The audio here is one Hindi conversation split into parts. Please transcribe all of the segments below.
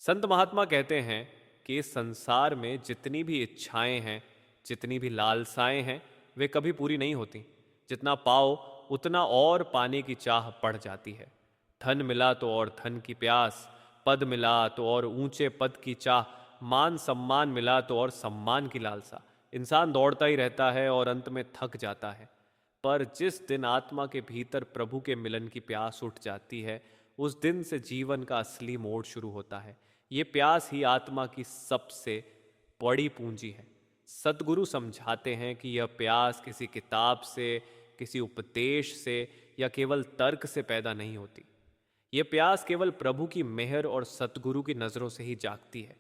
संत महात्मा कहते हैं कि इस संसार में जितनी भी इच्छाएं हैं, जितनी भी लालसाएं हैं, वे कभी पूरी नहीं होती। जितना पाओ उतना और पाने की चाह बढ़ जाती है। धन मिला तो और धन की प्यास, पद मिला तो और ऊंचे पद की चाह, मान सम्मान मिला तो और सम्मान की लालसा। इंसान दौड़ता ही रहता है और अंत में थक जाता है। पर जिस दिन आत्मा के भीतर प्रभु के मिलन की प्यास उठ जाती है, उस दिन से जीवन का असली मोड़ शुरू होता है। ये प्यास ही आत्मा की सबसे बड़ी पूंजी है। सद्गुरु समझाते हैं कि यह प्यास किसी किताब से, किसी उपदेश से या केवल तर्क से पैदा नहीं होती। यह प्यास केवल प्रभु की मेहर और सतगुरु की नज़रों से ही जागती है।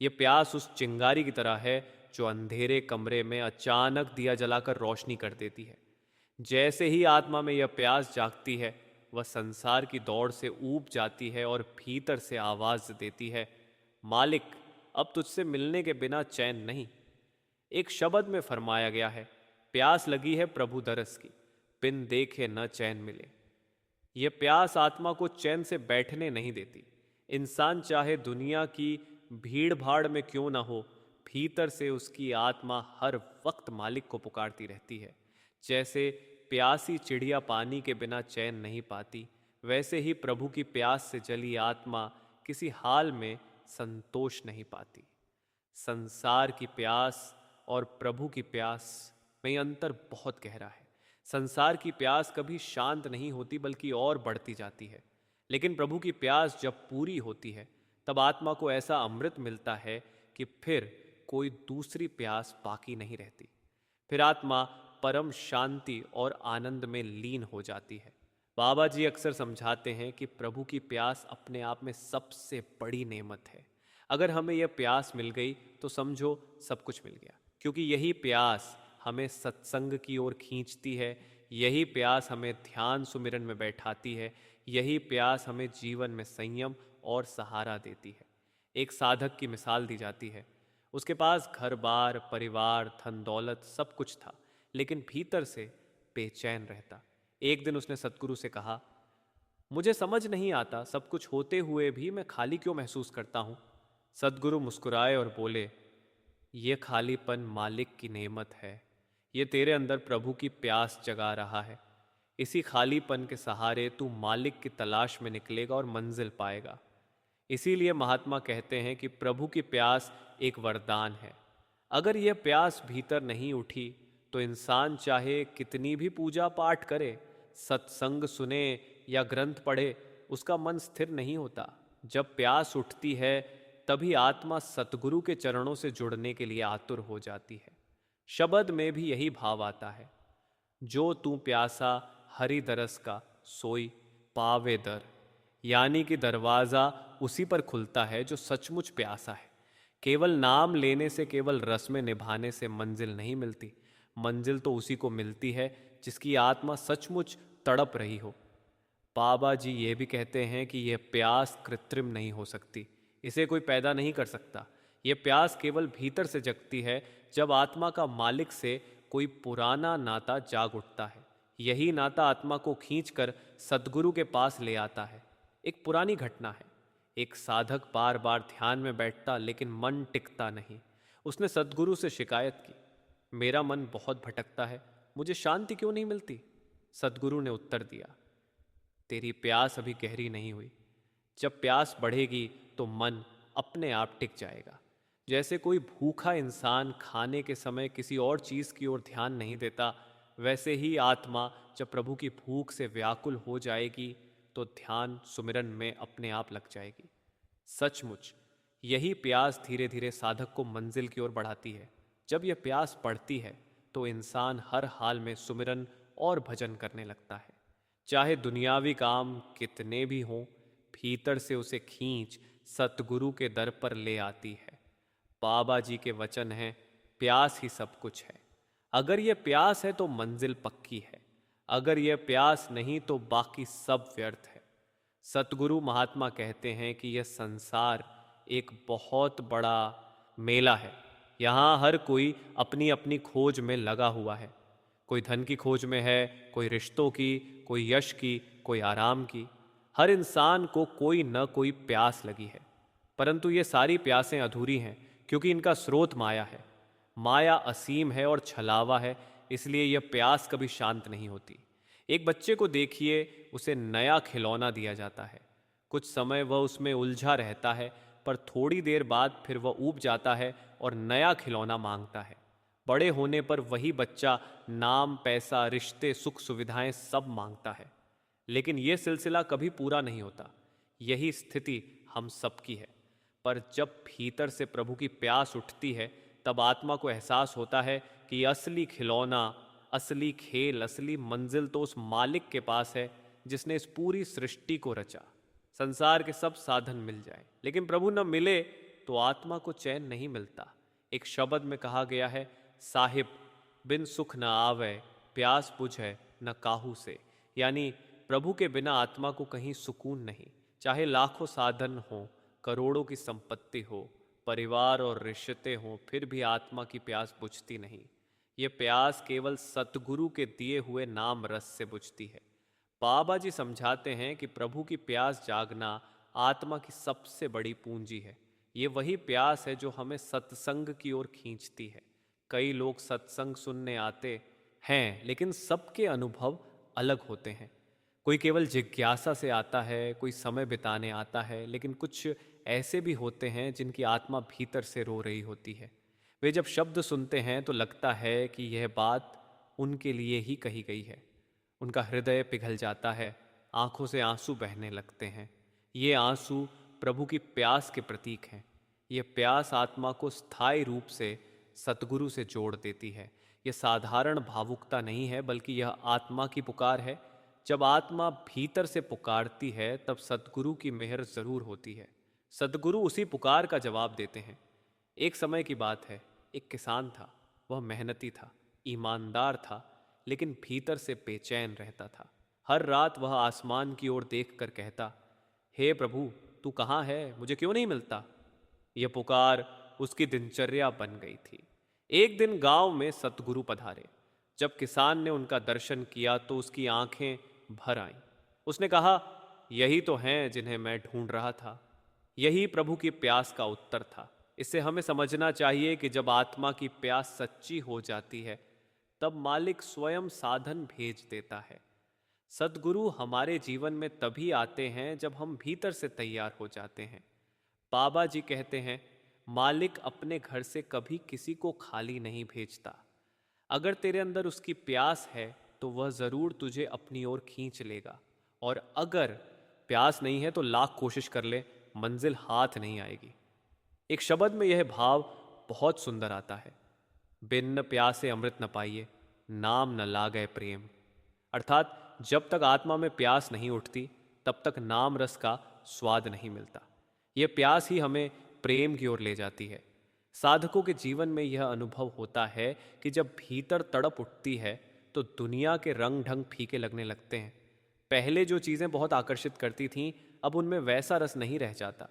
यह प्यास उस चिंगारी की तरह है जो अंधेरे कमरे में अचानक दिया जलाकर रोशनी कर देती है। जैसे ही आत्मा में यह प्यास जागती है, वह संसार की दौड़ से ऊब जाती है और भीतर से आवाज देती है, मालिक, अब तुझसे मिलने के बिना चैन नहीं। एक शब्द में फरमाया गया है, प्यास लगी है प्रभु दरस की, बिन देखे न चैन मिले। यह प्यास आत्मा को चैन से बैठने नहीं देती। इंसान चाहे दुनिया की भीड़ भाड़ में क्यों ना हो, भीतर से उसकी आत्मा हर वक्त मालिक को पुकारती रहती है। जैसे प्यासी चिड़िया पानी के बिना चैन नहीं पाती, वैसे ही प्रभु की प्यास से जली आत्मा किसी हाल में संतोष नहीं पाती। संसार की प्यास और प्रभु की प्यास में अंतर बहुत गहरा है। संसार की प्यास कभी शांत नहीं होती, बल्कि और बढ़ती जाती है। लेकिन प्रभु की प्यास जब पूरी होती है, तब आत्मा को ऐसा अमृत मिलता है कि फिर कोई दूसरी प्यास बाकी नहीं रहती। फिर आत्मा परम शांति और आनंद में लीन हो जाती है। बाबा जी अक्सर समझाते हैं कि प्रभु की प्यास अपने आप में सबसे बड़ी नेमत है। अगर हमें यह प्यास मिल गई तो समझो सब कुछ मिल गया, क्योंकि यही प्यास हमें सत्संग की ओर खींचती है। यही प्यास हमें ध्यान सुमिरन में बैठाती है। यही प्यास हमें जीवन में संयम और सहारा देती है। एक साधक की मिसाल दी जाती है। उसके पास घर बार, परिवार, धन दौलत सब कुछ था, लेकिन भीतर से बेचैन रहता। एक दिन उसने सतगुरु से कहा, मुझे समझ नहीं आता, सब कुछ होते हुए भी मैं खाली क्यों महसूस करता हूँ। सतगुरु मुस्कुराए और बोले, ये खालीपन मालिक की नेमत है। ये तेरे अंदर प्रभु की प्यास जगा रहा है। इसी खालीपन के सहारे तू मालिक की तलाश में निकलेगा और मंजिल पाएगा। इसीलिए महात्मा कहते हैं कि प्रभु की प्यास एक वरदान है। अगर यह प्यास भीतर नहीं उठी तो इंसान चाहे कितनी भी पूजा पाठ करे, सत्संग सुने या ग्रंथ पढ़े, उसका मन स्थिर नहीं होता। जब प्यास उठती है, तभी आत्मा सतगुरु के चरणों से जुड़ने के लिए आतुर हो जाती है। शब्द में भी यही भाव आता है, जो तू प्यासा हरि दरस का, सोई पावे दर। यानी कि दरवाज़ा उसी पर खुलता है जो सचमुच प्यासा है। केवल नाम लेने से, केवल रस्में निभाने से मंजिल नहीं मिलती। मंजिल तो उसी को मिलती है जिसकी आत्मा सचमुच तड़प रही हो। बाबा जी ये भी कहते हैं कि यह प्यास कृत्रिम नहीं हो सकती, इसे कोई पैदा नहीं कर सकता। यह प्यास केवल भीतर से जगती है, जब आत्मा का मालिक से कोई पुराना नाता जाग उठता है। यही नाता आत्मा को खींचकर सद्गुरु के पास ले आता है। एक पुरानी घटना है। एक साधक बार बार ध्यान में बैठता, लेकिन मन टिकता नहीं। उसने सद्गुरु से शिकायत की, मेरा मन बहुत भटकता है, मुझे शांति क्यों नहीं मिलती। सद्गुरु ने उत्तर दिया, तेरी प्यास अभी गहरी नहीं हुई। जब प्यास बढ़ेगी तो मन अपने आप टिक जाएगा। जैसे कोई भूखा इंसान खाने के समय किसी और चीज़ की ओर ध्यान नहीं देता, वैसे ही आत्मा जब प्रभु की भूख से व्याकुल हो जाएगी तो ध्यान सुमिरन में अपने आप लग जाएगी। सचमुच यही प्यास धीरे धीरे साधक को मंजिल की ओर बढ़ाती है। जब यह प्यास बढ़ती है तो इंसान हर हाल में सुमिरन और भजन करने लगता है। चाहे दुनियावी काम कितने भी हों, भीतर से उसे खींच सतगुरु के दर पर ले आती है। बाबा जी के वचन हैं, प्यास ही सब कुछ है। अगर यह प्यास है तो मंजिल पक्की है, अगर यह प्यास नहीं तो बाकी सब व्यर्थ है। सतगुरु महात्मा कहते हैं कि यह संसार एक बहुत बड़ा मेला है। यहाँ हर कोई अपनी अपनी खोज में लगा हुआ है। कोई धन की खोज में है, कोई रिश्तों की, कोई यश की, कोई आराम की। हर इंसान को कोई न कोई प्यास लगी है। परंतु ये सारी प्यासें अधूरी हैं क्योंकि इनका स्रोत माया है। माया असीम है और छलावा है, इसलिए यह प्यास कभी शांत नहीं होती। एक बच्चे को देखिए, उसे नया खिलौना दिया जाता है। कुछ समय वह उसमें उलझा रहता है, पर थोड़ी देर बाद फिर वह ऊब जाता है और नया खिलौना मांगता है। बड़े होने पर वही बच्चा नाम, पैसा, रिश्ते, सुख सुविधाएं सब मांगता है, लेकिन यह सिलसिला कभी पूरा नहीं होता। यही स्थिति हम सबकी है। पर जब भीतर से प्रभु की प्यास उठती है, तब आत्मा को एहसास होता है कि असली खिलौना, असली खेल, असली मंजिल तो उस मालिक के पास है जिसने इस पूरी सृष्टि को रचा। संसार के सब साधन मिल जाए, लेकिन प्रभु न मिले तो आत्मा को चैन नहीं मिलता। एक शब्द में कहा गया है, साहिब बिन सुख न आवे, प्यास बुझे न काहू से। यानी प्रभु के बिना आत्मा को कहीं सुकून नहीं। चाहे लाखों साधन हो, करोड़ों की संपत्ति हो, परिवार और रिश्ते हों, फिर भी आत्मा की प्यास बुझती नहीं। ये प्यास केवल सतगुरु के दिए हुए नाम रस से बुझती है। बाबा जी समझाते हैं कि प्रभु की प्यास जागना आत्मा की सबसे बड़ी पूंजी है। ये वही प्यास है जो हमें सत्संग की ओर खींचती है। कई लोग सत्संग सुनने आते हैं, लेकिन सबके अनुभव अलग होते हैं। कोई केवल जिज्ञासा से आता है, कोई समय बिताने आता है, लेकिन कुछ ऐसे भी होते हैं जिनकी आत्मा भीतर से रो रही होती है। वे जब शब्द सुनते हैं तो लगता है कि यह बात उनके लिए ही कही गई है। उनका हृदय पिघल जाता है, आंखों से आंसू बहने लगते हैं। ये आंसू प्रभु की प्यास के प्रतीक हैं। ये प्यास आत्मा को स्थायी रूप से सतगुरु से जोड़ देती है। यह साधारण भावुकता नहीं है, बल्कि यह आत्मा की पुकार है। जब आत्मा भीतर से पुकारती है, तब सतगुरु की मेहर जरूर होती है। सतगुरु उसी पुकार का जवाब देते हैं। एक समय की बात है, एक किसान था। वह मेहनती था, ईमानदार था, लेकिन भीतर से बेचैन रहता था। हर रात वह आसमान की ओर देखकर कहता, हे प्रभु, तू कहाँ है? मुझे क्यों नहीं मिलता? यह पुकार उसकी दिनचर्या बन गई थी। एक दिन गांव में सतगुरु पधारे। जब किसान ने उनका दर्शन किया तो उसकी आंखें भर आईं। उसने कहा, यही तो हैं जिन्हें मैं ढूंढ रहा था। यही प्रभु की प्यास का उत्तर था। इससे हमें समझना चाहिए कि जब आत्मा की प्यास सच्ची हो जाती है, तब मालिक स्वयं साधन भेज देता है। सद्गुरु हमारे जीवन में तभी आते हैं जब हम भीतर से तैयार हो जाते हैं। बाबा जी कहते हैं, मालिक अपने घर से कभी किसी को खाली नहीं भेजता। अगर तेरे अंदर उसकी प्यास है तो वह जरूर तुझे अपनी ओर खींच लेगा, और अगर प्यास नहीं है तो लाख कोशिश कर ले, मंजिल हाथ नहीं आएगी। एक शब्द में यह भाव बहुत सुंदर आता है, बिन प्यासे अमृत न पाइए, नाम न लागै प्रेम। अर्थात जब तक आत्मा में प्यास नहीं उठती, तब तक नाम रस का स्वाद नहीं मिलता। यह प्यास ही हमें प्रेम की ओर ले जाती है। साधकों के जीवन में यह अनुभव होता है कि जब भीतर तड़प उठती है तो दुनिया के रंग ढंग फीके लगने लगते हैं। पहले जो चीज़ें बहुत आकर्षित करती थीं, अब उनमें वैसा रस नहीं रह जाता।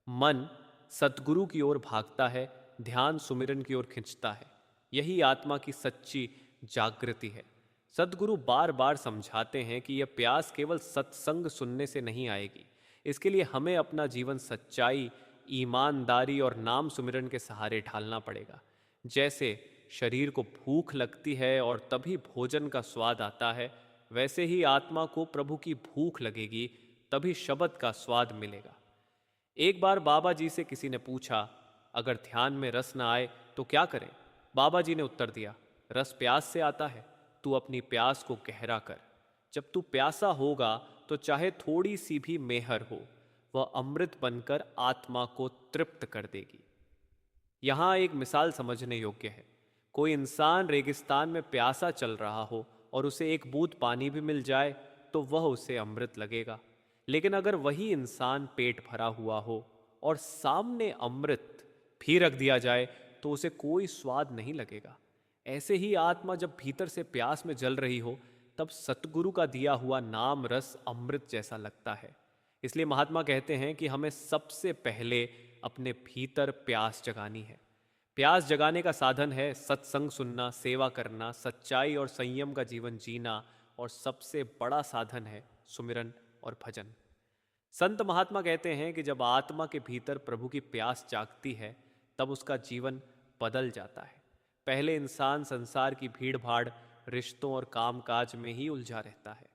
मन सतगुरु की ओर भागता है, ध्यान सुमिरन की ओर खिंचता है। यही आत्मा की सच्ची जागृति है। सतगुरु बार बार समझाते हैं कि यह प्यास केवल सत्संग सुनने से नहीं आएगी। इसके लिए हमें अपना जीवन सच्चाई, ईमानदारी और नाम सुमिरन के सहारे ढालना पड़ेगा। जैसे शरीर को भूख लगती है और तभी भोजन का स्वाद आता है, वैसे ही आत्मा को प्रभु की भूख लगेगी, तभी शब्द का स्वाद मिलेगा। एक बार बाबा जी से किसी ने पूछा, अगर ध्यान में रस न आए तो क्या करें? बाबा जी ने उत्तर दिया, रस प्यास से आता है, तू अपनी प्यास को गहरा कर। जब तू प्यासा होगा तो चाहे थोड़ी सी भी मेहर हो, वह अमृत बनकर आत्मा को तृप्त कर देगी। यहाँ एक मिसाल समझने योग्य है। कोई इंसान रेगिस्तान में प्यासा चल रहा हो और उसे एक बूंद पानी भी मिल जाए तो वह उसे अमृत लगेगा। लेकिन अगर वही इंसान पेट भरा हुआ हो और सामने अमृत भी रख दिया जाए तो उसे कोई स्वाद नहीं लगेगा। ऐसे ही आत्मा जब भीतर से प्यास में जल रही हो, तब सतगुरु का दिया हुआ नाम रस अमृत जैसा लगता है। इसलिए महात्मा कहते हैं कि हमें सबसे पहले अपने भीतर प्यास जगानी है। प्यास जगाने का साधन है सत्संग सुनना, सेवा करना, सच्चाई और संयम का जीवन जीना, और सबसे बड़ा साधन है सुमिरन और भजन। संत महात्मा कहते हैं कि जब आत्मा के भीतर प्रभु की प्यास जागती है तब उसका जीवन बदल जाता है। पहले इंसान संसार की भीड़ भाड़, रिश्तों और कामकाज में ही उलझा रहता है,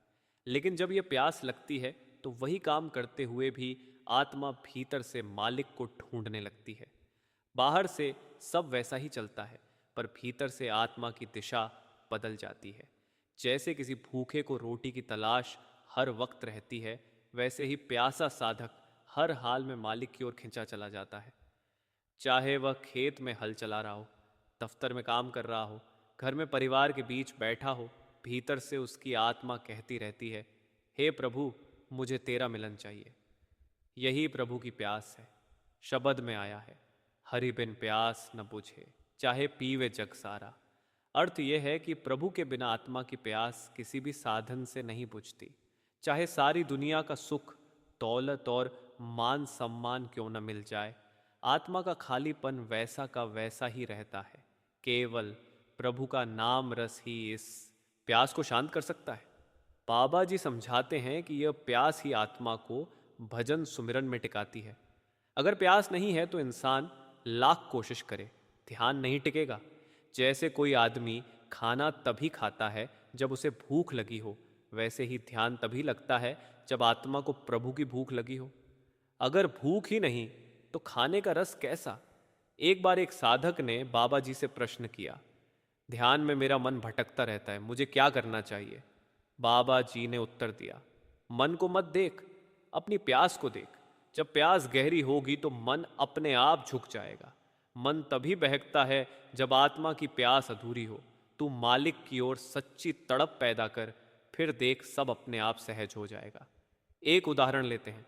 लेकिन जब यह प्यास लगती है तो वही काम करते हुए भी आत्मा भीतर से मालिक को ढूंढने लगती है। बाहर से सब वैसा ही चलता है, पर भीतर से आत्मा की दिशा बदल जाती है। जैसे किसी भूखे को रोटी की तलाश हर वक्त रहती है, वैसे ही प्यासा साधक हर हाल में मालिक की ओर खिंचा चला जाता है। चाहे वह खेत में हल चला रहा हो, दफ्तर में काम कर रहा हो, घर में परिवार के बीच बैठा हो, भीतर से उसकी आत्मा कहती रहती है, हे प्रभु, मुझे तेरा मिलन चाहिए। यही प्रभु की प्यास है। शब्द में आया है, हरि बिन प्यास न बुझे, चाहे पीवे जग सारा। अर्थ यह है कि प्रभु के बिना आत्मा की प्यास किसी भी साधन से नहीं बुझती। चाहे सारी दुनिया का सुख, दौलत और मान सम्मान क्यों न मिल जाए, आत्मा का खालीपन वैसा का वैसा ही रहता है। केवल प्रभु का नाम रस ही इस प्यास को शांत कर सकता है। बाबा जी समझाते हैं कि यह प्यास ही आत्मा को भजन सुमिरन में टिकाती है। अगर प्यास नहीं है तो इंसान लाख कोशिश करे, ध्यान नहीं टिकेगा। जैसे कोई आदमी खाना तभी खाता है जब उसे भूख लगी हो, वैसे ही ध्यान तभी लगता है जब आत्मा को प्रभु की भूख लगी हो। अगर भूख ही नहीं तो खाने का रस कैसा? एक बार एक साधक ने बाबा जी से प्रश्न किया, ध्यान में मेरा मन भटकता रहता है, मुझे क्या करना चाहिए? बाबा जी ने उत्तर दिया, मन को मत देख, अपनी प्यास को देख। जब प्यास गहरी होगी तो मन अपने आप झुक जाएगा। मन तभी बहकता है जब आत्मा की प्यास अधूरी हो। तू मालिक की ओर सच्ची तड़प पैदा कर, फिर देख सब अपने आप सहज हो जाएगा। एक उदाहरण लेते हैं।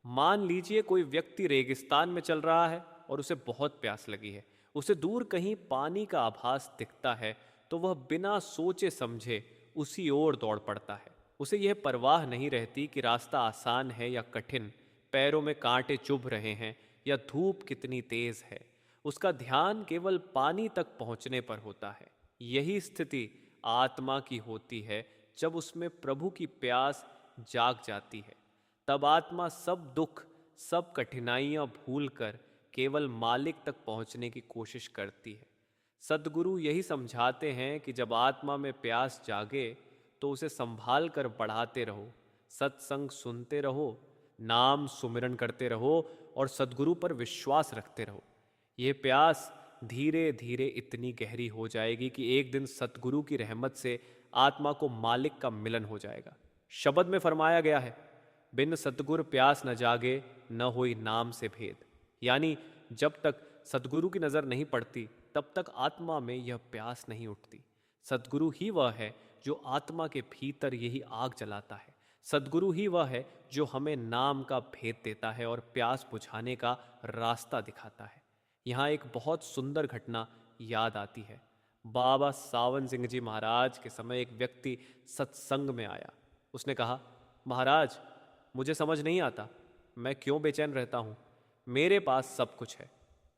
मान लीजिए कोई व्यक्ति रेगिस्तान में चल रहा है और उसे बहुत प्यास लगी है। उसे दूर कहीं पानी का आभास दिखता है तो वह बिना सोचे समझे उसी ओर दौड़ पड़ता है। उसे यह परवाह नहीं रहती कि रास्ता आसान है या कठिन, पैरों में कांटे चुभ रहे हैं या धूप कितनी तेज है। उसका ध्यान केवल पानी तक पहुंचने पर होता है। यही स्थिति आत्मा की होती है जब उसमें प्रभु की प्यास जाग जाती है। तब आत्मा सब दुख, सब कठिनाइयां भूलकर केवल मालिक तक पहुंचने की कोशिश करती है। सद्गुरु यही समझाते हैं कि जब आत्मा में प्यास जागे तो उसे संभाल कर बढ़ाते रहो, सत्संग सुनते रहो, नाम सुमिरन करते रहो और सद्गुरु पर विश्वास रखते रहो। ये प्यास धीरे धीरे इतनी गहरी हो जाएगी कि एक दिन सतगुरु की रहमत से आत्मा को मालिक का मिलन हो जाएगा। शब्द में फरमाया गया है, बिन सतगुर प्यास न जागे, न होई नाम से भेद। यानी जब तक सतगुरु की नज़र नहीं पड़ती तब तक आत्मा में यह प्यास नहीं उठती। सतगुरु ही वह है जो आत्मा के भीतर यही आग जलाता है। सतगुरु ही वह है जो हमें नाम का भेद देता है और प्यास बुझाने का रास्ता दिखाता है। यहाँ एक बहुत सुंदर घटना याद आती है। बाबा सावन सिंह जी महाराज के समय एक व्यक्ति सत्संग में आया। उसने कहा, महाराज, मुझे समझ नहीं आता मैं क्यों बेचैन रहता हूँ। मेरे पास सब कुछ है,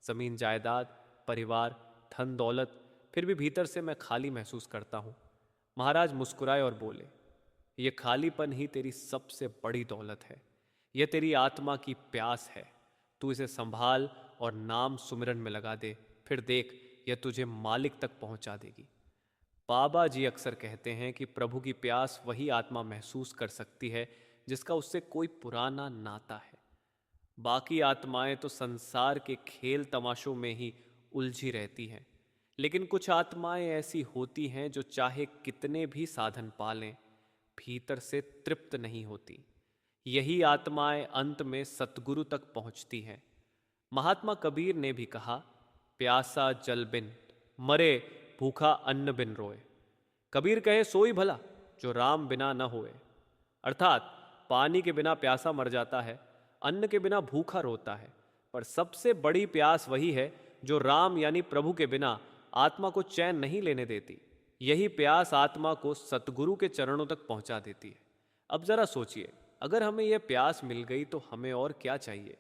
ज़मीन जायदाद, परिवार, धन दौलत, फिर भी भीतर से मैं खाली महसूस करता हूँ। महाराज मुस्कुराए और बोले, ये खालीपन ही तेरी सबसे बड़ी दौलत है। यह तेरी आत्मा की प्यास है। तू इसे संभाल और नाम सुमिरन में लगा दे, फिर देख यह तुझे मालिक तक पहुंचा देगी। बाबा जी अक्सर कहते हैं कि प्रभु की प्यास वही आत्मा महसूस कर सकती है जिसका उससे कोई पुराना नाता है। बाकी आत्माएं तो संसार के खेल तमाशों में ही उलझी रहती हैं, लेकिन कुछ आत्माएं ऐसी होती हैं जो चाहे कितने भी साधन पालें, भीतर से तृप्त नहीं होती। यही आत्माएं अंत में सतगुरु तक पहुंचती हैं। महात्मा कबीर ने भी कहा, प्यासा जल बिन मरे, भूखा अन्न बिन रोए। कबीर कहे, सोई भला जो राम बिना न होए। अर्थात पानी के बिना प्यासा मर जाता है, अन्न के बिना भूखा रोता है, पर सबसे बड़ी प्यास वही है जो राम यानी प्रभु के बिना आत्मा को चैन नहीं लेने देती। यही प्यास आत्मा को सतगुरु के चरणों तक पहुंचा देती है। अब जरा सोचिए, अगर हमें यह प्यास मिल गई तो हमें और क्या चाहिए?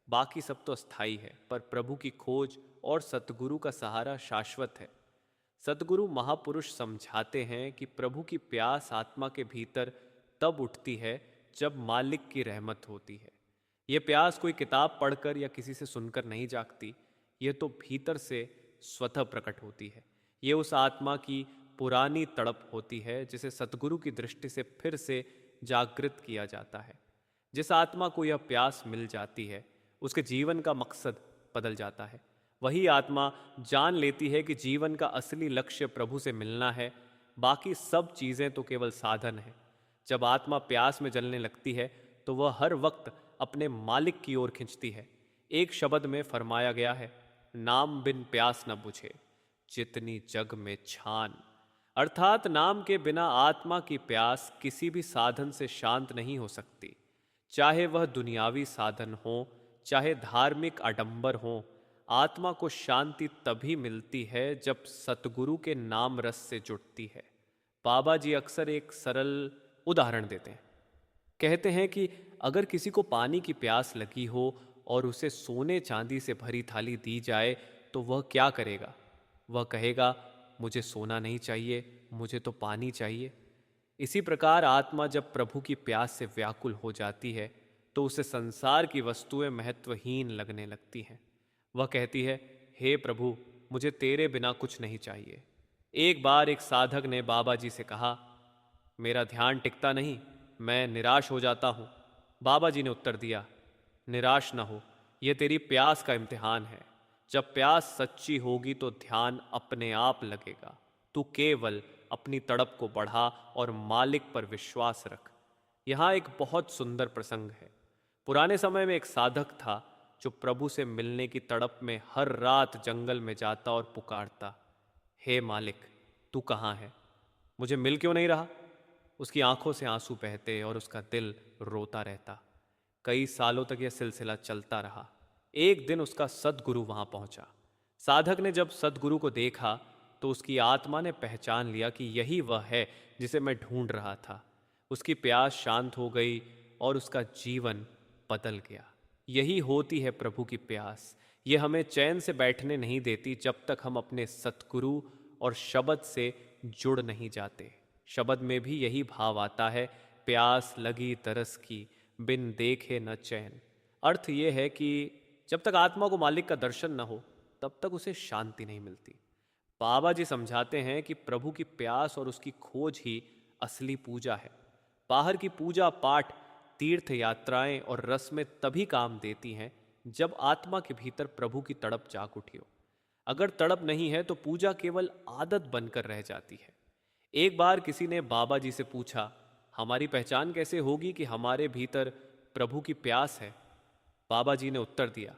बाकी सब तो अस्थाई है, पर प्रभु की खोज और सतगुरु का सहारा शाश्वत है। सतगुरु महापुरुष समझाते हैं कि प्रभु की प्यास आत्मा के भीतर तब उठती है जब मालिक की रहमत होती है। ये प्यास कोई किताब पढ़कर या किसी से सुनकर नहीं जागती, ये तो भीतर से स्वतः प्रकट होती है। ये उस आत्मा की पुरानी तड़प होती है जिसे सतगुरु की दृष्टि से फिर से जागृत किया जाता है। जिस आत्मा को यह प्यास मिल जाती है, उसके जीवन का मकसद बदल जाता है। वही आत्मा जान लेती है कि जीवन का असली लक्ष्य प्रभु से मिलना है, बाकी सब चीज़ें तो केवल साधन है। जब आत्मा प्यास में जलने लगती है तो वह हर वक्त अपने मालिक की ओर खिंचती है। एक शब्द में फरमाया गया है, नाम बिन प्यास न बुझे जितनी जग में छान। अर्थात नाम के बिना आत्मा की प्यास किसी भी साधन से शांत नहीं हो सकती। चाहे वह दुनियावी साधन हो, चाहे धार्मिक आडंबर हो, आत्मा को शांति तभी मिलती है जब सतगुरु के नाम रस से जुड़ती है। बाबा जी अक्सर एक सरल उदाहरण देते हैं। कहते हैं कि अगर किसी को पानी की प्यास लगी हो और उसे सोने चांदी से भरी थाली दी जाए तो वह क्या करेगा? वह कहेगा, मुझे सोना नहीं चाहिए, मुझे तो पानी चाहिए। इसी प्रकार आत्मा जब प्रभु की प्यास से व्याकुल हो जाती है तो उसे संसार की वस्तुएं महत्वहीन लगने लगती हैं। वह कहती है, हे प्रभु, मुझे तेरे बिना कुछ नहीं चाहिए। एक बार एक साधक ने बाबा जी से कहा, मेरा ध्यान टिकता नहीं, मैं निराश हो जाता हूँ। बाबा जी ने उत्तर दिया, निराश न हो, यह तेरी प्यास का इम्तिहान है। जब प्यास सच्ची होगी तो ध्यान अपने आप लगेगा। तू केवल अपनी तड़प को बढ़ा और मालिक पर विश्वास रख। यहाँ एक बहुत सुंदर प्रसंग है। पुराने समय में एक साधक था जो प्रभु से मिलने की तड़प में हर रात जंगल में जाता और पुकारता, हे मालिक, तू कहाँ है? मुझे मिल क्यों नहीं रहा? उसकी आंखों से आंसू बहते और उसका दिल रोता रहता। कई सालों तक यह सिलसिला चलता रहा। एक दिन उसका सद्गुरु वहां पहुंचा। साधक ने जब सद्गुरु को देखा तो उसकी आत्मा ने पहचान लिया कि यही वह है जिसे मैं ढूंढ रहा था। उसकी प्यास शांत हो गई और उसका जीवन बदल गया। यही होती है प्रभु की प्यास। ये हमें चैन से बैठने नहीं देती जब तक हम अपने सतगुरु और शब्द से जुड़ नहीं जाते। शब्द में भी यही भाव आता है, प्यास लगी तरस की, बिन देखे न चैन। अर्थ ये है कि जब तक आत्मा को मालिक का दर्शन न हो तब तक उसे शांति नहीं मिलती। बाबा जी समझाते हैं कि प्रभु की प्यास और उसकी खोज ही असली पूजा है। बाहर की पूजा पाठ, तीर्थ यात्राएं और रस्में तभी काम देती हैं जब आत्मा के भीतर प्रभु की तड़प जाग उठी हो। अगर तड़प नहीं है तो पूजा केवल आदत बनकर रह जाती है। एक बार किसी ने बाबा जी से पूछा, हमारी पहचान कैसे होगी कि हमारे भीतर प्रभु की प्यास है? बाबा जी ने उत्तर दिया,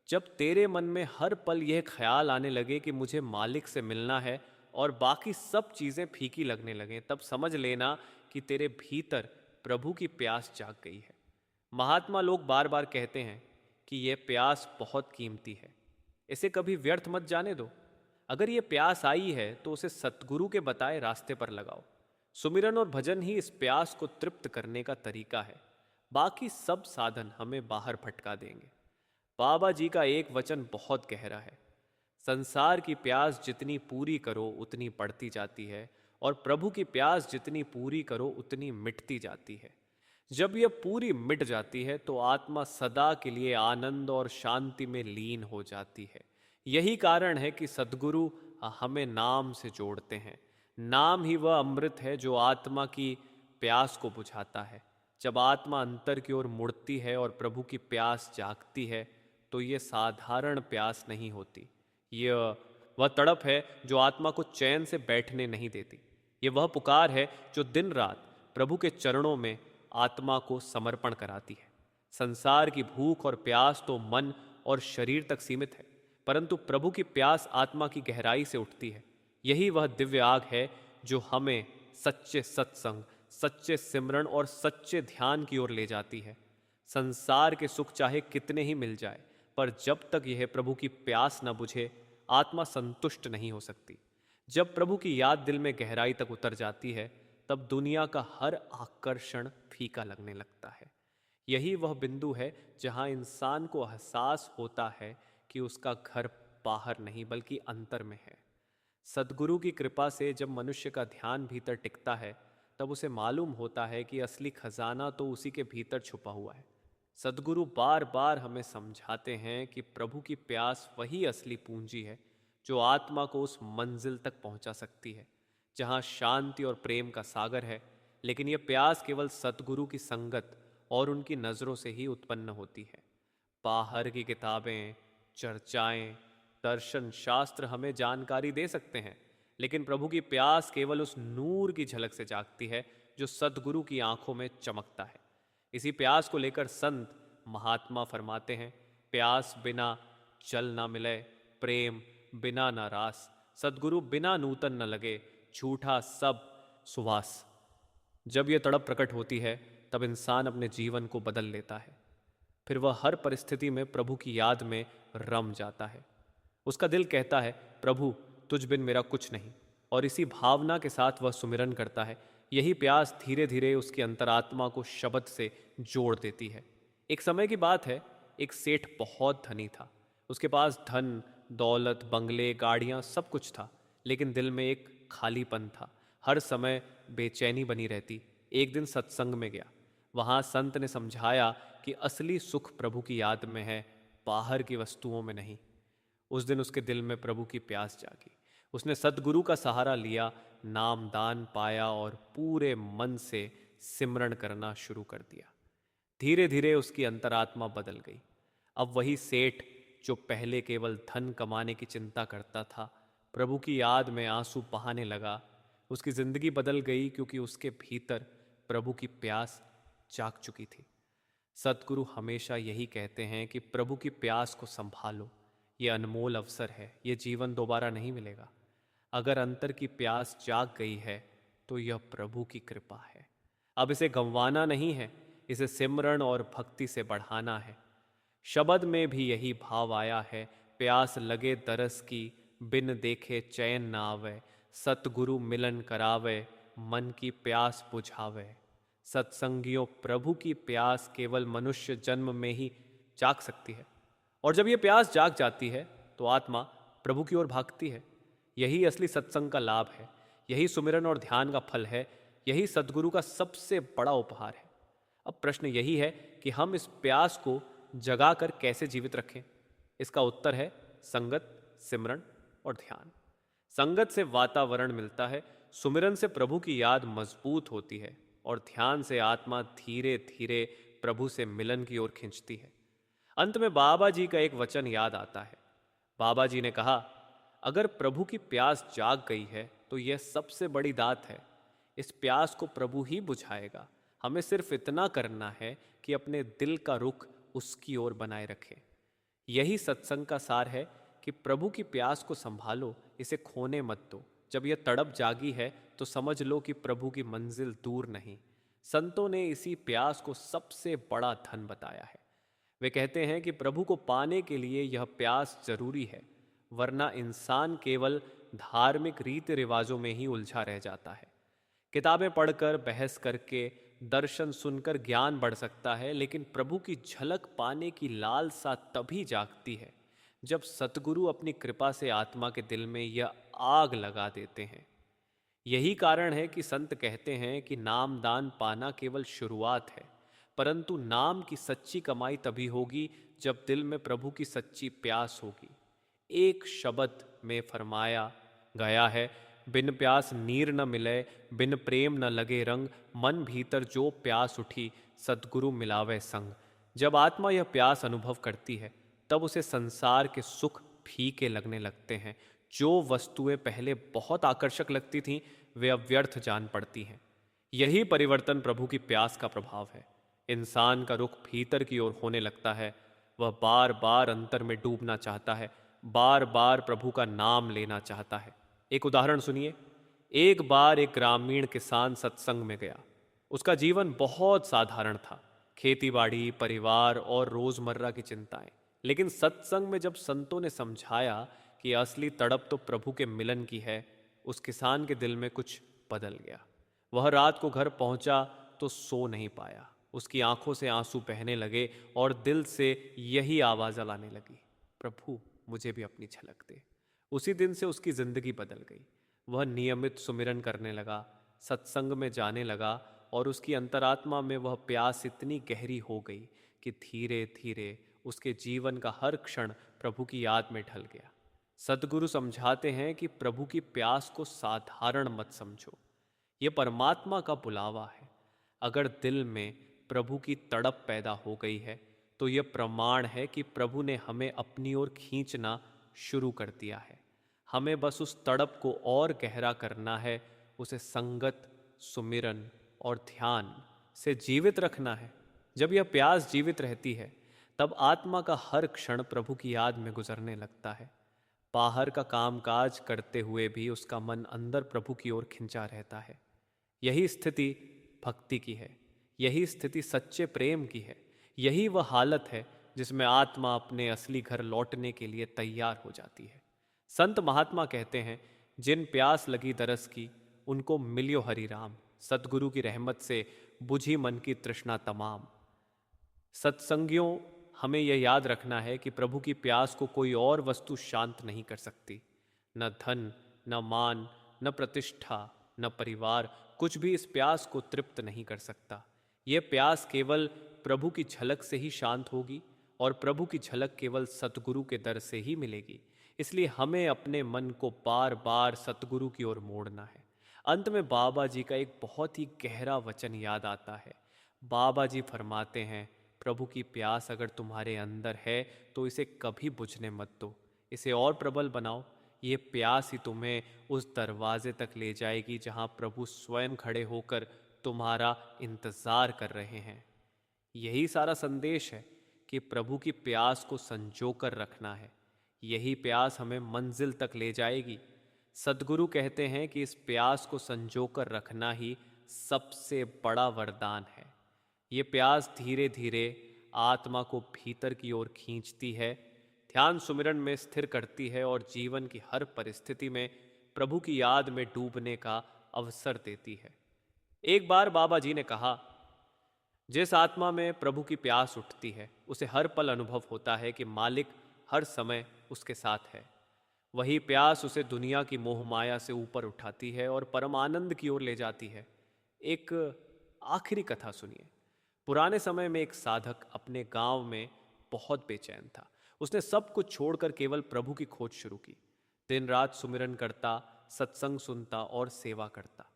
जब तेरे मन में हर पल यह ख्याल आने लगे कि मुझे मालिक से मिलना है और बाकी सब चीज़ें फीकी लगने लगें, तब समझ लेना कि तेरे भीतर प्रभु की प्यास जाग गई है। महात्मा लोग बार बार कहते हैं कि यह प्यास बहुत कीमती है, इसे कभी व्यर्थ मत जाने दो। अगर ये प्यास आई है तो उसे सतगुरु के बताए रास्ते पर लगाओ। सुमिरन और भजन ही इस प्यास को तृप्त करने का तरीका है। बाकी सब साधन हमें बाहर भटका देंगे। बाबा जी का एक वचन बहुत गहरा है, संसार की प्यास जितनी पूरी करो उतनी बढ़ती जाती है और प्रभु की प्यास जितनी पूरी करो उतनी मिटती जाती है। जब यह पूरी मिट जाती है तो आत्मा सदा के लिए आनंद और शांति में लीन हो जाती है। यही कारण है कि सद्गुरु हमें नाम से जोड़ते हैं। नाम ही वह अमृत है जो आत्मा की प्यास को बुझाता है। जब आत्मा अंतर की ओर मुड़ती है और प्रभु की प्यास जागती है तो ये साधारण प्यास नहीं होती। यह वह तड़प है जो आत्मा को चैन से बैठने नहीं देती। ये वह पुकार है जो दिन रात प्रभु के चरणों में आत्मा को समर्पण कराती है। संसार की भूख और प्यास तो मन और शरीर तक सीमित है, परंतु प्रभु की प्यास आत्मा की गहराई से उठती है। यही वह दिव्य आग है जो हमें सच्चे सत्संग, सच्चे सिमरण और सच्चे ध्यान की ओर ले जाती है। संसार के सुख चाहे कितने ही मिल जाए, पर जब तक यह प्रभु की प्यास न बुझे आत्मा संतुष्ट नहीं हो सकती। जब प्रभु की याद दिल में गहराई तक उतर जाती है तब दुनिया का हर आकर्षण फीका लगने लगता है। यही वह बिंदु है जहां इंसान को एहसास होता है कि उसका घर बाहर नहीं बल्कि अंतर में है। सद्गुरु की कृपा से जब मनुष्य का ध्यान भीतर टिकता है तब उसे मालूम होता है कि असली खजाना तो उसी के भीतर छुपा हुआ है। सद्गुरु बार बार हमें समझाते हैं कि प्रभु की प्यास वही असली पूंजी है जो आत्मा को उस मंजिल तक पहुंचा सकती है जहां शांति और प्रेम का सागर है। लेकिन यह प्यास केवल सद्गुरु की संगत और उनकी नज़रों से ही उत्पन्न होती है। बाहर की किताबें, चर्चाएं, दर्शन शास्त्र हमें जानकारी दे सकते हैं, लेकिन प्रभु की प्यास केवल उस नूर की झलक से जागती है जो सद्गुरु की आंखों में चमकता है। इसी प्यास को लेकर संत महात्मा फरमाते हैं, प्यास बिना जल ना मिले, प्रेम बिना न रास, सद्गुरु बिना नूतन न लगे, झूठा सब सुवास। जब यह तड़प प्रकट होती है तब इंसान अपने जीवन को बदल लेता है। फिर वह हर परिस्थिति में प्रभु की याद में रम जाता है। उसका दिल कहता है, प्रभु तुझ बिन मेरा कुछ नहीं, और इसी भावना के साथ वह सुमिरन करता है। यही प्यास धीरे धीरे उसकी अंतरात्मा को शब्द से जोड़ देती है। एक समय की बात है, एक सेठ बहुत धनी था। उसके पास धन दौलत, बंगले, गाड़ियां, सब कुछ था, लेकिन दिल में एक खालीपन था। हर समय बेचैनी बनी रहती। एक दिन सत्संग में गया। वहां संत ने समझाया कि असली सुख प्रभु की याद में है, बाहर की वस्तुओं में नहीं। उस दिन उसके दिल में प्रभु की प्यास जागी। उसने सद्गुरु का सहारा लिया, नाम दान पाया और पूरे मन से सिमरण करना शुरू कर दिया। धीरे धीरे उसकी अंतरात्मा बदल गई। अब वही सेठ जो पहले केवल धन कमाने की चिंता करता था, प्रभु की याद में आंसू बहाने लगा। उसकी जिंदगी बदल गई क्योंकि उसके भीतर प्रभु की प्यास जाग चुकी थी। सतगुरु हमेशा यही कहते हैं कि प्रभु की प्यास को संभालो, ये अनमोल अवसर है, ये जीवन दोबारा नहीं मिलेगा। अगर अंतर की प्यास जाग गई है तो यह प्रभु की कृपा है। अब इसे गंवाना नहीं है, इसे सिमरण और भक्ति से बढ़ाना है। शब्द में भी यही भाव आया है, प्यास लगे दरस की, बिन देखे चैन न आवे, सतगुरु मिलन करावे, मन की प्यास बुझावे। सत्संगियों, प्रभु की प्यास केवल मनुष्य जन्म में ही जाग सकती है, और जब यह प्यास जाग जाती है तो आत्मा प्रभु की ओर भागती है। यही असली सत्संग का लाभ है, यही सुमिरन और ध्यान का फल है, यही सद्गुरु का सबसे बड़ा उपहार है। अब प्रश्न यही है कि हम इस प्यास को जगाकर कैसे जीवित रखें। इसका उत्तर है संगत, सिमरन और ध्यान। संगत से वातावरण मिलता है, सुमिरन से प्रभु की याद मजबूत होती है, और ध्यान से आत्मा धीरे धीरे प्रभु से मिलन की ओर खींचती है। अंत में बाबा जी का एक वचन याद आता है। बाबा जी ने कहा, अगर प्रभु की प्यास जाग गई है तो यह सबसे बड़ी दात है। इस प्यास को प्रभु ही बुझाएगा। हमें सिर्फ इतना करना है कि अपने दिल का रुख उसकी ओर बनाए रखें। यही सत्संग का सार है कि प्रभु की प्यास को संभालो, इसे खोने मत दो। जब यह तड़प जागी है तो समझ लो कि प्रभु की मंजिल दूर नहीं। संतों ने इसी प्यास को सबसे बड़ा धन बताया है। वे कहते हैं कि प्रभु को पाने के लिए यह प्यास जरूरी है, वरना इंसान केवल धार्मिक रीति रिवाजों में ही उलझा रह जाता है। किताबें पढ़कर, बहस करके, दर्शन सुनकर ज्ञान बढ़ सकता है, लेकिन प्रभु की झलक पाने की लालसा तभी जागती है जब सतगुरु अपनी कृपा से आत्मा के दिल में यह आग लगा देते हैं। यही कारण है कि संत कहते हैं कि नाम दान पाना केवल शुरुआत है, परंतु नाम की सच्ची कमाई तभी होगी जब दिल में प्रभु की सच्ची प्यास होगी। एक शब्द में फरमाया गया है, बिन प्यास नीर न मिले, बिन प्रेम न लगे रंग, मन भीतर जो प्यास उठी, सद्गुरु मिलावे संग। जब आत्मा यह प्यास अनुभव करती है तब उसे संसार के सुख फीके लगने लगते हैं। जो वस्तुएं पहले बहुत आकर्षक लगती थीं वे अब व्यर्थ जान पड़ती हैं। यही परिवर्तन प्रभु की प्यास का प्रभाव है। इंसान का रुख भीतर की ओर होने लगता है। वह बार बार अंतर में डूबना चाहता है, बार बार प्रभु का नाम लेना चाहता है। एक उदाहरण सुनिए। एक बार एक ग्रामीण किसान सत्संग में गया। उसका जीवन बहुत साधारण था, खेतीबाड़ी, परिवार और रोजमर्रा की चिंताएं। लेकिन सत्संग में जब संतों ने समझाया कि असली तड़प तो प्रभु के मिलन की है, उस किसान के दिल में कुछ बदल गया। वह रात को घर पहुंचा तो सो नहीं पाया। उसकी आंखों से आंसू बहने लगे और दिल से यही आवाज लाने लगी, प्रभु मुझे भी अपनी झलक दे। उसी दिन से उसकी जिंदगी बदल गई। वह नियमित सुमिरन करने लगा, सत्संग में जाने लगा और उसकी अंतरात्मा में वह प्यास इतनी गहरी हो गई कि धीरे धीरे उसके जीवन का हर क्षण प्रभु की याद में ढल गया। सद्गुरु समझाते हैं कि प्रभु की प्यास को साधारण मत समझो, ये परमात्मा का बुलावा है। अगर दिल में प्रभु की तड़प पैदा हो गई है तो यह प्रमाण है कि प्रभु ने हमें अपनी ओर खींचना शुरू कर दिया है। हमें बस उस तड़प को और गहरा करना है, उसे संगत, सुमिरन और ध्यान से जीवित रखना है। जब यह प्यास जीवित रहती है तब आत्मा का हर क्षण प्रभु की याद में गुजरने लगता है। बाहर का कामकाज करते हुए भी उसका मन अंदर प्रभु की ओर खिंचा रहता है। यही स्थिति भक्ति की है, यही स्थिति सच्चे प्रेम की है, यही वह हालत है जिसमें आत्मा अपने असली घर लौटने के लिए तैयार हो जाती है। संत महात्मा कहते हैं, जिन प्यास लगी दरस की उनको मिलियो हरि राम। सतगुरु की रहमत से बुझी मन की तृष्णा तमाम। सत्संगियों, हमें यह याद रखना है कि प्रभु की प्यास को कोई और वस्तु शांत नहीं कर सकती। न धन, न मान, न प्रतिष्ठा, न परिवार, कुछ भी इस प्यास को तृप्त नहीं कर सकता। यह प्यास केवल प्रभु की झलक से ही शांत होगी और प्रभु की झलक केवल सतगुरु के दर से ही मिलेगी। इसलिए हमें अपने मन को बार बार सतगुरु की ओर मोड़ना है। अंत में बाबा जी का एक बहुत ही गहरा वचन याद आता है। बाबा जी फरमाते हैं, प्रभु की प्यास अगर तुम्हारे अंदर है तो इसे कभी बुझने मत दो, इसे और प्रबल बनाओ। ये प्यास ही तुम्हें उस दरवाजे तक ले जाएगी जहां प्रभु स्वयं खड़े होकर तुम्हारा इंतजार कर रहे हैं। यही सारा संदेश है कि प्रभु की प्यास को संजोकर रखना है। यही प्यास हमें मंजिल तक ले जाएगी। सद्गुरु कहते हैं कि इस प्यास को संजोकर रखना ही सबसे बड़ा वरदान है। ये प्यास धीरे धीरे आत्मा को भीतर की ओर खींचती है, ध्यान सुमिरन में स्थिर करती है और जीवन की हर परिस्थिति में प्रभु की याद में डूबने का अवसर देती है। एक बार बाबा जी ने कहा, जिस आत्मा में प्रभु की प्यास उठती है उसे हर पल अनुभव होता है कि मालिक हर समय उसके साथ है। वही प्यास उसे दुनिया की मोह माया से ऊपर उठाती है और परम आनंद की ओर ले जाती है। एक आखिरी कथा सुनिए। पुराने समय में एक साधक अपने गांव में बहुत बेचैन था। उसने सब कुछ छोड़कर केवल प्रभु की खोज शुरू की। दिन रात सुमिरन करता, सत्संग सुनता और सेवा करता।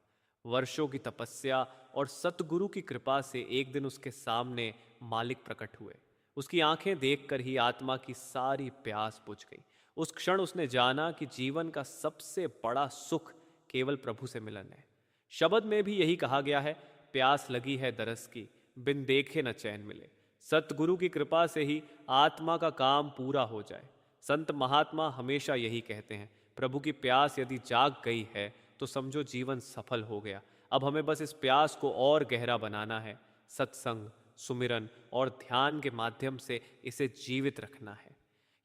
वर्षों की तपस्या और सतगुरु की कृपा से एक दिन उसके सामने मालिक प्रकट हुए। उसकी आंखें देखकर ही आत्मा की सारी प्यास बुझ गई। उस क्षण उसने जाना कि जीवन का सबसे बड़ा सुख केवल प्रभु से मिलन है। शब्द में भी यही कहा गया है, प्यास लगी है दरस की, बिन देखे न चैन मिले। सतगुरु की कृपा से ही आत्मा का काम पूरा हो जाए। संत महात्मा हमेशा यही कहते हैं, प्रभु की प्यास यदि जाग गई है तो समझो जीवन सफल हो गया। अब हमें बस इस प्यास को और गहरा बनाना है। सत्संग, सुमिरन और ध्यान के माध्यम से इसे जीवित रखना है।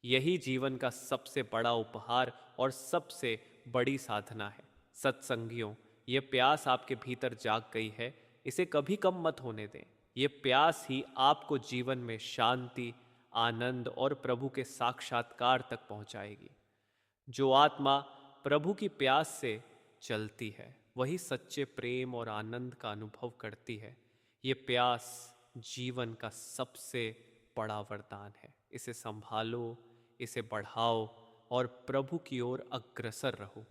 यही जीवन का सबसे बड़ा उपहार और सबसे बड़ी साधना है। सत्संगियों, ये प्यास आपके भीतर जाग गई है, इसे कभी कम मत होने दें। ये प्यास ही आपको जीवन में शांति, आनंद और प्रभु के साक्षात्कार तक पहुंचाएगी। जो आत्मा प्रभु की प्यास से चलती है वही सच्चे प्रेम और आनंद का अनुभव करती है। ये प्यास जीवन का सबसे बड़ा वरदान है। इसे संभालो, इसे बढ़ाओ और प्रभु की ओर अग्रसर रहो।